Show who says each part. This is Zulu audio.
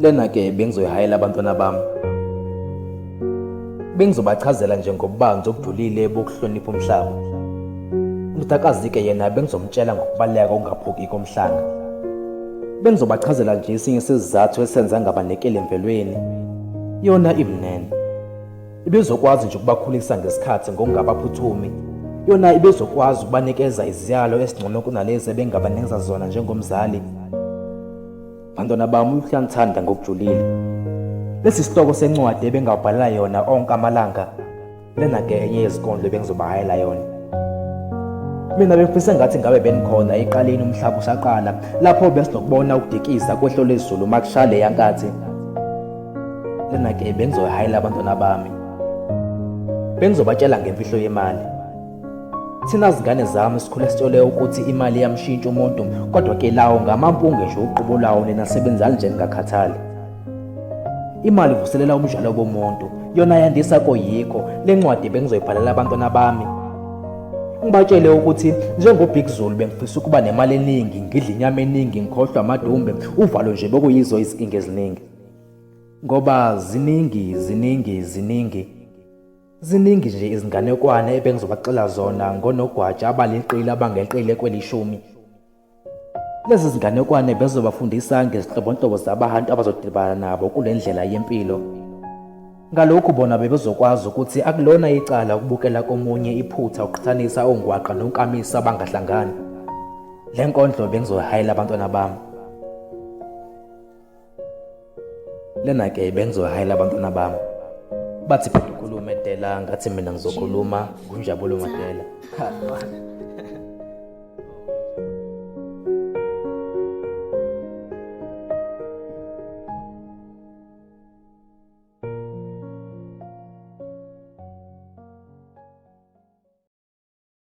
Speaker 1: Lena ke bengizoyihayela abantwana bami. Bengizobachazela nje ngobubanzi obujulile bokuhlonipha umhlaba. Umtakazi ke yena bengizomtshela ngokubaleka okungaphuki komhlanga. Bengizobachazela nje isinye sesizathu esenza ngabanekele emvelweni. Yona imnene. Ibizokwazi nje ukubakhulisa ngesikhathi ngokungabaphuthumi. Yona ibizokwazi ukubanikeza iziyalo esingcono kunalezi bengabanikeza zona njengomzali. Bantwana bami uyanthanda ngokujulile. Lesi sihloko sencwadi ebengawubhalela yona onke amalanga. Lena ke enye yezikondlo bengizobahayela yona. Mina bengifisa ngathi ngabe benikhona eqaleni umhlaba usaqala lapho besinokubona ukudikisa kwehlo lezulu makushale yankathi. Lena ke bengizoyihayela abantwana bami. Bengizobatshela ngemfihlo yemali. Thina zingane zami sikhule sitshole ukuthi imali iyamshintsha umuntu, kodwa ke lawo ngamampunge nje uqobo lawo nina sebenzani nje ngakhathali. Imali ivuselela umjwalo bomuntu, yona yandisa koyikho. Le ncwadi bengizoyibhalela abantwana bami. Ngibatshele ukuthi njengoBig Zulu bengifisa ukuba nemali eningi, ngidla inyama eningi, ngikhohlwa amadumbe, uvalo nje bokuyizo izinkinga eziningi. Ngoba ziningi nje izinganekwane ebengizobacela zona ngonogwaja abaliqile abangeqile kwelishumi. Lezi zinganekwane bezobafundisa ngezinhlobonhlobo zabantu abazodibana nabo kule ndlela yempilo. Ngalokhu bona bebezokwazi ukuthi akulona icala ukubukela komunye iphutha uqhathanisa ongwaqa nonkamisa abangahlangani. Le nkondlo bengizoyihayela abantwana bami. Lena ke bengizoyihayela abantwana bami. Bathi phela ukhulume Dela ngathi mina ngizokhuluma kunjabulo Madela.